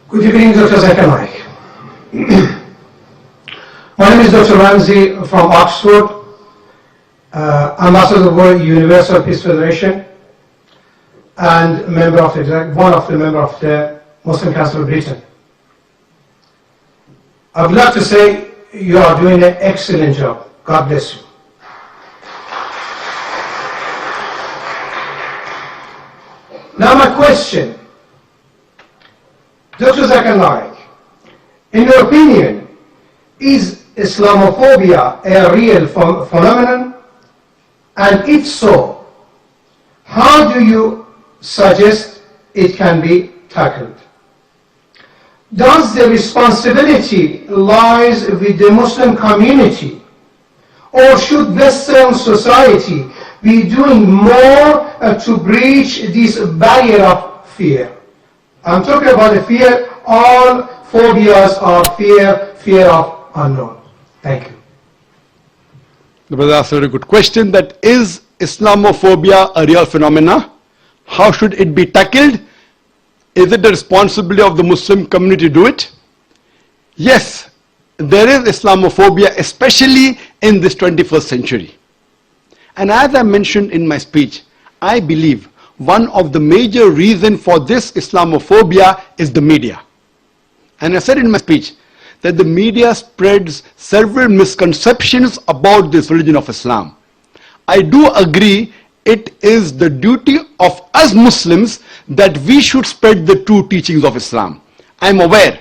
Good evening, Dr. Zakir Naik. My name is Dr. Ramzi from Oxford, Ambassador of the Universal Peace Federation, and one of the members of the Muslim Council of Britain. I would like to say you are doing an excellent job. God bless you. Now my question, Dr. Zakir Naik, in your opinion, is Islamophobia a real phenomenon? And if so, how do you suggest it can be tackled? Does the responsibility lies with the Muslim community, or should Western society be doing more to breach this barrier of fear? I'm talking about the fear. All phobias are fear of unknown. Thank you. The brother asked a very good question, that is Islamophobia a real phenomena? How should it be tackled? Is it the responsibility of the Muslim community to do it? Yes, there is Islamophobia, especially in this 21st century. And as I mentioned in my speech, I believe one of the major reasons for this Islamophobia is the media. And I said in my speech that the media spreads several misconceptions about this religion of Islam. I do agree it is the duty of us Muslims that we should spread the true teachings of Islam. I am aware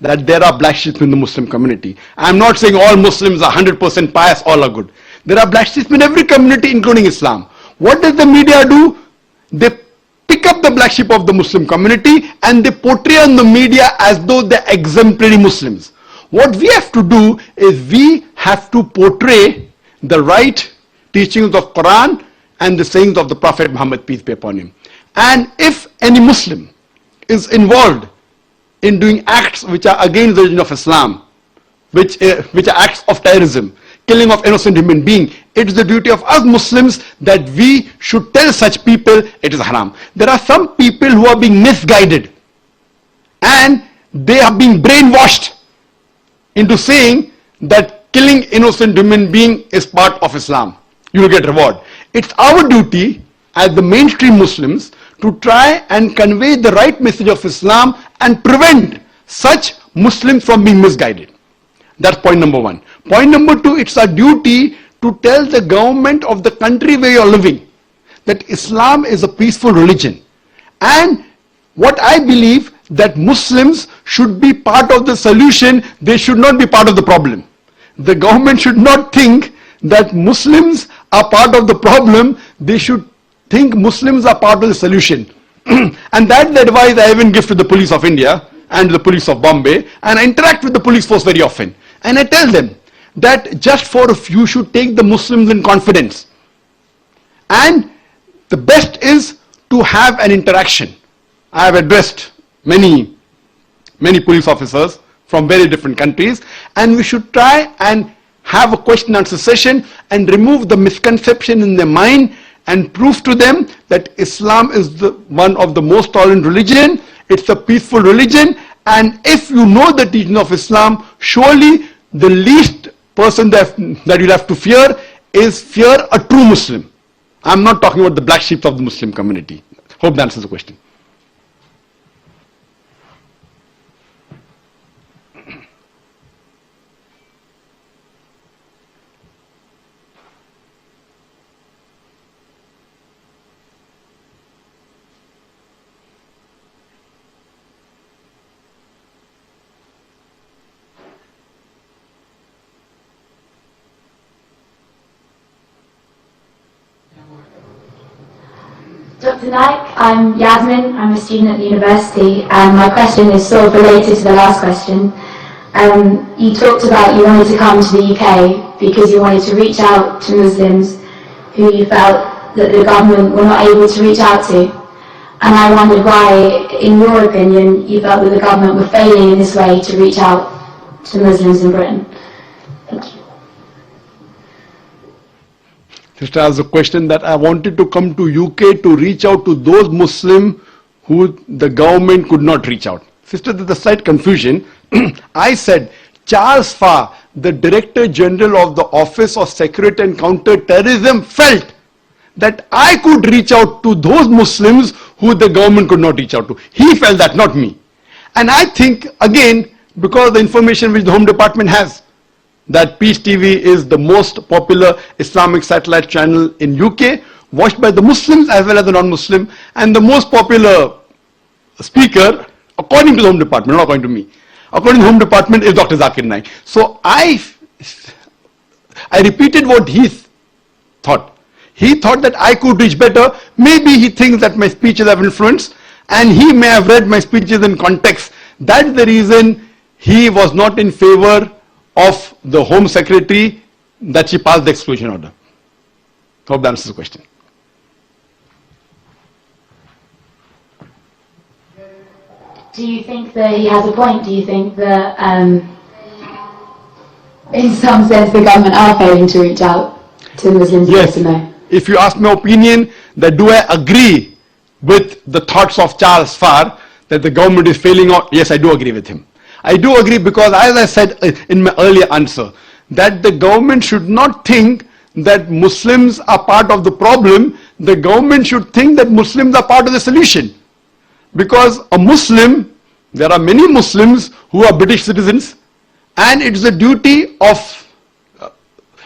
that there are black sheep in the Muslim community. I am not saying all Muslims are 100% pious, all are good. There are black sheep in every community, including Islam. What does the media do? They pick up the black sheep of the Muslim community and they portray on the media as though they're exemplary Muslims. What we have to do is we have to portray the right teachings of Quran and the sayings of the Prophet Muhammad, peace be upon him. And if any Muslim is involved in doing acts which are against the religion of Islam, which are acts of terrorism, killing of innocent human beings, it is the duty of us Muslims that we should tell such people it is haram. There are some people who are being misguided and they are being brainwashed into saying that killing innocent human being is part of Islam. You will get reward. It's our duty as the mainstream Muslims to try and convey the right message of Islam and prevent such Muslims from being misguided. That's point number one. Point number two, it's our duty to tell the government of the country where you're living that Islam is a peaceful religion. And what I believe that Muslims should be part of the solution, they should not be part of the problem. The government should not think that Muslims are part of the problem, they should think Muslims are part of the solution. And that's the advice I even give to the police of India and the police of Bombay, and I interact with the police force very often. And I tell them that just for a few should take the Muslims in confidence. And the best is to have an interaction. I have addressed many police officers from very different countries, and we should try and have a question and answer session and remove the misconception in their mind and prove to them that Islam is one of the most tolerant religion, it's a peaceful religion, and if you know the teaching of Islam, surely the least person that you'll have to fear is fear a true Muslim. I'm not talking about the black sheep of the Muslim community. Hope that answers the question. Dr. Naik, I'm Yasmin, I'm a student at the university, and my question is sort of related to the last question. You talked about you wanted to come to the UK because you wanted to reach out to Muslims who you felt that the government were not able to reach out to. And I wondered why, in your opinion, you felt that the government were failing in this way to reach out to Muslims in Britain. Thank you. Just as a question that I wanted to come to UK to reach out to those Muslims who the government could not reach out. Sister, there's a slight confusion. I said Charles Farr, the Director General of the Office of Security and Counter-Terrorism, felt that I could reach out to those Muslims who the government could not reach out to. He felt that, not me. And I think, again, because of the information which the Home Department has, that Peace TV is the most popular Islamic satellite channel in UK, watched by the Muslims as well as the non-Muslim, and the most popular speaker, according to the Home Department, not according to me, according to the Home Department, is Dr. Zakir Naik. So I repeated what he thought. He thought that I could reach better. Maybe he thinks that my speeches have influence, and he may have read my speeches in context. That's the reason he was not in favor of the Home Secretary that she passed the exclusion order. Hope that answers the question. Do you think that he has a point? Do you think that, in some sense, the government are failing to reach out to the Muslims? Yes. Or no? If you ask my opinion, that do I agree with the thoughts of Charles Farr that the government is failing out? Yes, I do agree with him. I do agree because, as I said in my earlier answer, that the government should not think that Muslims are part of the problem. The government should think that Muslims are part of the solution. Because a Muslim, there are many Muslims who are British citizens, and it's the duty of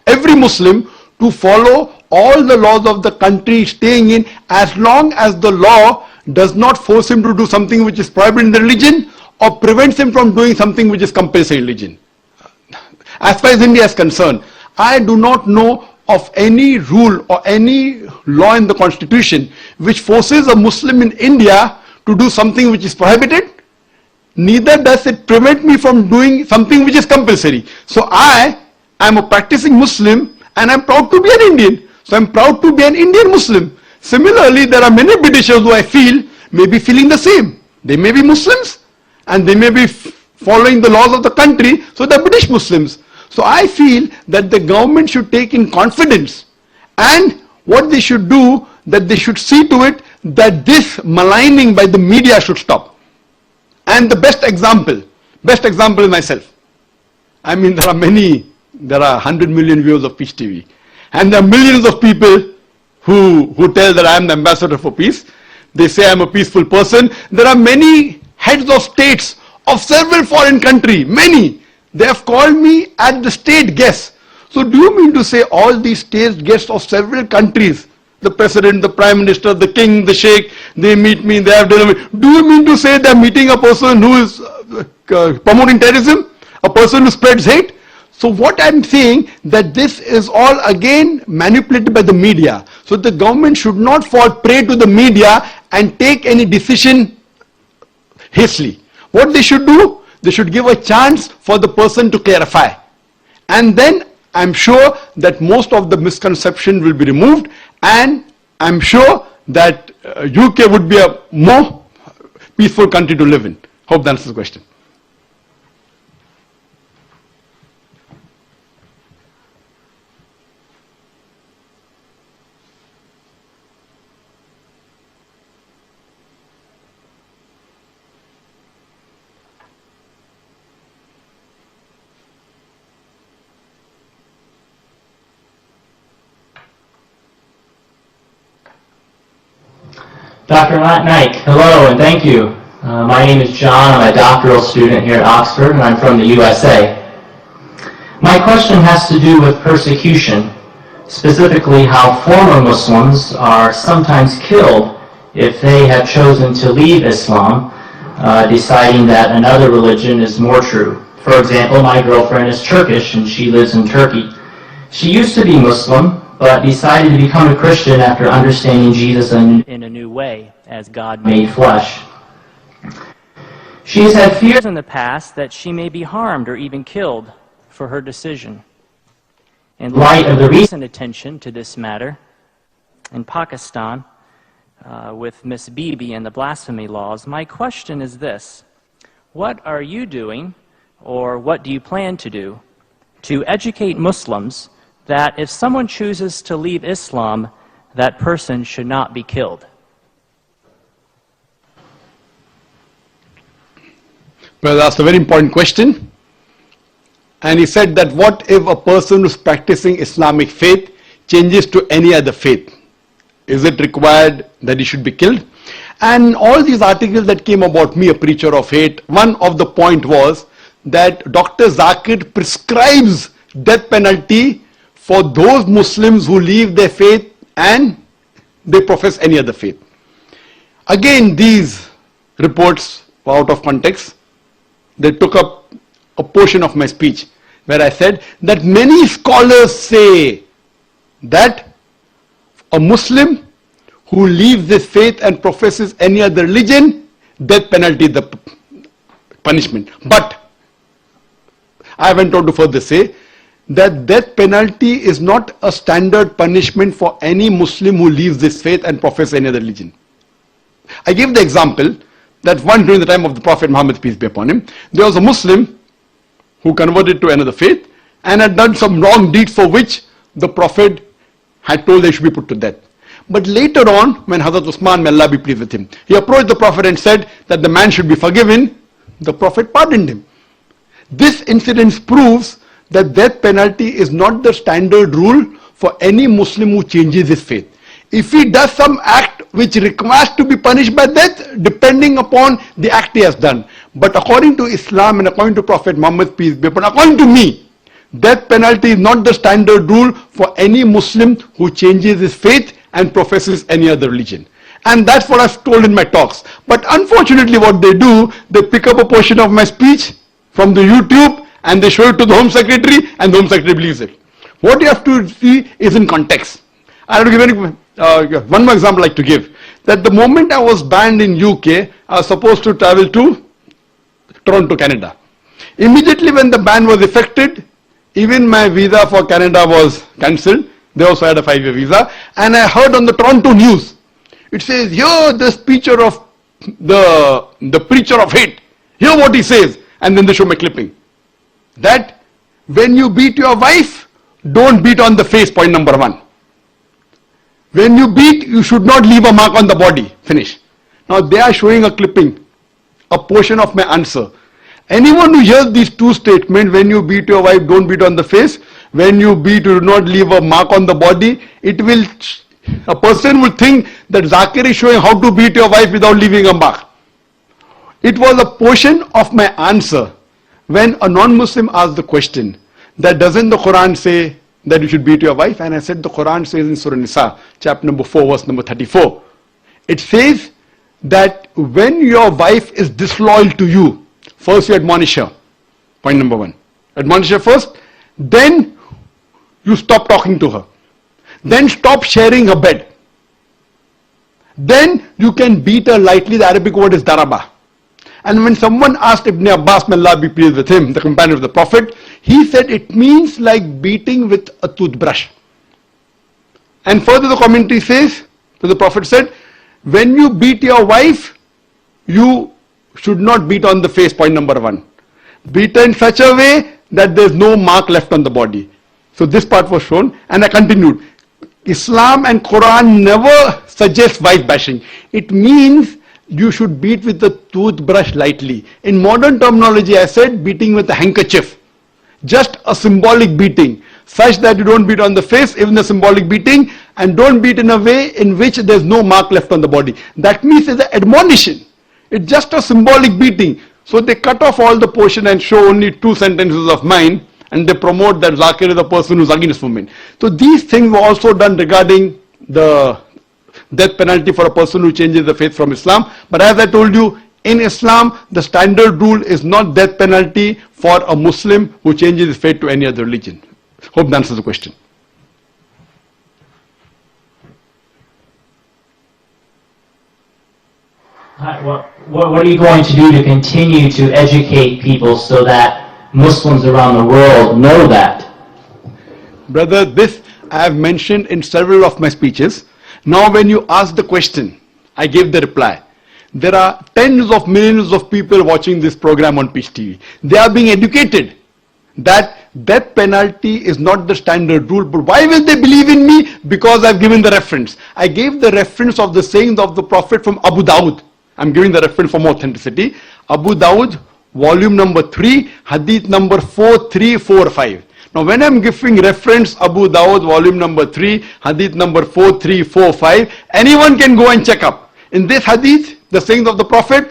every Muslim to follow all the laws of the country staying in, as long as the law does not force him to do something which is prohibited in the religion or prevents him from doing something which is compulsory in religion. As far as India is concerned, I do not know of any rule or any law in the constitution which forces a Muslim in India to do something which is prohibited. Neither does it prevent me from doing something which is compulsory. So I am a practicing Muslim and I'm proud to be an Indian. So I'm proud to be an Indian Muslim. Similarly, there are many Britishers who I feel may be feeling the same. They may be Muslims and they may be following the laws of the country, so they're British Muslims. So I feel that the government should take in confidence, and what they should do, that they should see to it that this maligning by the media should stop. And the best example is myself. I mean, there are 100 million viewers of Peace TV. And there are millions of people who tell that I am the ambassador for peace. They say I am a peaceful person. There are many heads of states of several foreign countries, many. They have called me as the state guest. So do you mean to say all these state guests of several countries, the president, the prime minister, the king, the sheikh, they meet me, they have dinner. Do you mean to say they are meeting a person who is promoting terrorism? A person who spreads hate? So what I'm saying, that this is all again manipulated by the media. So the government should not fall prey to the media and take any decision hastily. What they should do, they should give a chance for the person to clarify. And then I'm sure that most of the misconception will be removed, and I'm sure that UK would be a more peaceful country to live in. Hope that answers the question. Dr. Naik, hello and thank you. My name is John. I'm a doctoral student here at Oxford and I'm from the USA. My question has to do with persecution, specifically how former Muslims are sometimes killed if they have chosen to leave Islam, deciding that another religion is more true. For example, my girlfriend is Turkish and she lives in Turkey. She used to be Muslim, but decided to become a Christian after understanding Jesus in a new way, as God made flesh. She has had fears in the past that she may be harmed or even killed for her decision. In light of the recent attention to this matter in Pakistan with Miss Bibi and the blasphemy laws, my question is this: what are you doing, or what do you plan to do, to educate Muslims that if someone chooses to leave Islam, that person should not be killed? Well, that's a very important question. And he said that what if a person who's practicing Islamic faith changes to any other faith? Is it required that he should be killed? And all these articles that came about me, a preacher of hate, one of the point was that Dr. Zakir prescribes death penalty for those Muslims who leave their faith and they profess any other faith. Again, these reports were out of context. They took up a portion of my speech where I said that many scholars say that a Muslim who leaves this faith and professes any other religion, death penalty is the punishment. But I went on to further say that death penalty is not a standard punishment for any Muslim who leaves this faith and professes any other religion. I gave the example that once during the time of the Prophet Muhammad, peace be upon him, there was a Muslim who converted to another faith and had done some wrong deeds for which the Prophet had told they should be put to death. But later on, when Hazrat Usman, may Allah be pleased with him, he approached the Prophet and said that the man should be forgiven, the Prophet pardoned him. This incident proves that death penalty is not the standard rule for any Muslim who changes his faith. If he does some act which requires to be punished by death, depending upon the act he has done. But according to Islam and according to Prophet Muhammad, peace be upon him, according to me, death penalty is not the standard rule for any Muslim who changes his faith and professes any other religion. And that's what I've told in my talks. But unfortunately what they do, they pick up a portion of my speech from the YouTube and they show it to the Home Secretary and the Home Secretary believes it. What you have to see is in context. I have to give one more example I'd like to give. That the moment I was banned in UK, I was supposed to travel to Toronto, Canada. Immediately when the ban was effected, even my visa for Canada was cancelled. They also had a 5-year visa. And I heard on the Toronto news, it says, here this preacher of the preacher of hate, hear what he says. And then they show my clipping. That when you beat your wife, don't beat on the face, point number 1. When you beat, you should not leave a mark on the body. Finish. Now they are showing a clipping, a portion of my answer. Anyone who hears these two statements, when you beat your wife, don't beat on the face. When you beat, you do not leave a mark on the body. A person will think that Zakir is showing how to beat your wife without leaving a mark. It was a portion of my answer when a non-Muslim asked the question that doesn't the Quran say that you should beat your wife? And I said the Quran says in Surah Nisa, chapter number 4, verse number 34. It says that when your wife is disloyal to you, first you admonish her. Point number 1. Admonish her first, then you stop talking to her. Then stop sharing her bed. Then you can beat her lightly. The Arabic word is daraba. And when someone asked Ibn Abbas, may Allah be pleased with him, the companion of the Prophet, he said it means like beating with a toothbrush. And further the commentary says, so the Prophet said, when you beat your wife, you should not beat on the face, point number 1. Beat her in such a way that there is no mark left on the body. So this part was shown, and I continued. Islam and Quran never suggest wife bashing. It means you should beat with the toothbrush lightly. In modern terminology, I said beating with a handkerchief. Just a symbolic beating, such that you don't beat on the face, even the symbolic beating, and don't beat in a way in which there's no mark left on the body. That means it's an admonition. It's just a symbolic beating. So they cut off all the portion and show only 2 sentences of mine, and they promote that Zakir is a person who's against women. So these things were also done regarding the death penalty for a person who changes the faith from Islam. But as I told you, in Islam, the standard rule is not death penalty for a Muslim who changes his faith to any other religion. Hope that answers the question. What are you going to do to continue to educate people so that Muslims around the world know that? Brother, this I have mentioned in several of my speeches. Now when you ask the question, I gave the reply. There are tens of millions of people watching this program on Peace TV. They are being educated that death penalty is not the standard rule. But why will they believe in me? Because I've given the reference. I gave the reference of the saying of the Prophet from Abu Dawud. I'm giving the reference for more authenticity. Abu Dawud, volume number 3, hadith number 4345. Now when I'm giving reference Abu Dawud, volume number 3, hadith number 4345, anyone can go and check up. In this hadith, the sayings of the Prophet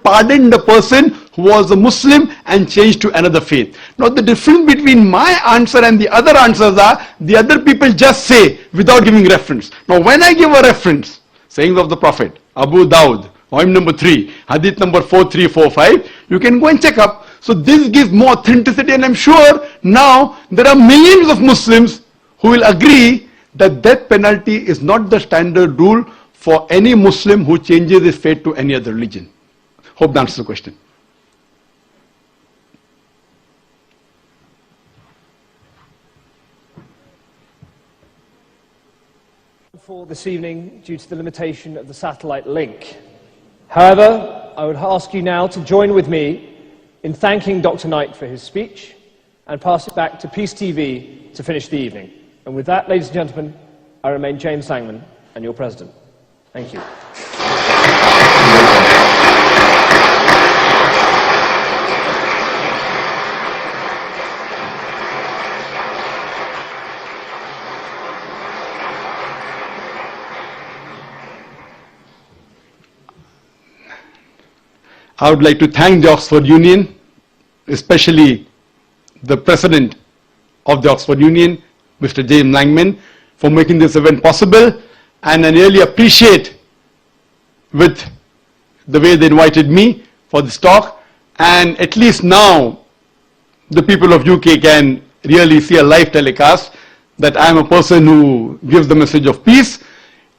pardoned the person who was a Muslim and changed to another faith. Now the difference between my answer and the other answers are, the other people just say without giving reference. Now when I give a reference, sayings of the Prophet, Abu Dawud, volume number 3, hadith number 4345, you can go and check up. So this gives more authenticity, and I'm sure now there are millions of Muslims who will agree that death penalty is not the standard rule for any Muslim who changes his faith to any other religion. Hope that answers the question. For this evening due to the limitation of the satellite link. However, I would ask you now to join with me in thanking Dr. Naik for his speech and pass it back to Peace TV to finish the evening. And with that, ladies and gentlemen, I remain James Sangman and your president. Thank you. I would like to thank the Oxford Union, especially the president of the Oxford Union, Mr. James Langman, for making this event possible, and I really appreciate with the way they invited me for this talk, and at least now the people of UK can really see a live telecast that I am a person who gives the message of peace.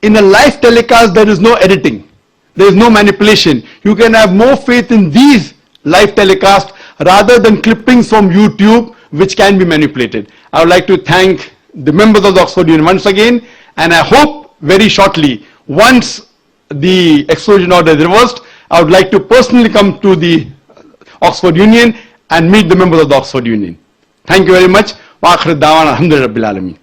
In a live telecast there is no editing. There is no manipulation. You can have more faith in these live telecasts rather than clippings from YouTube which can be manipulated. I would like to thank the members of the Oxford Union once again, and I hope very shortly, once the exclusion order is reversed, I would like to personally come to the Oxford Union and meet the members of the Oxford Union. Thank you very much. Wa akhir da'wana alhamdulillahi rabbil alamin.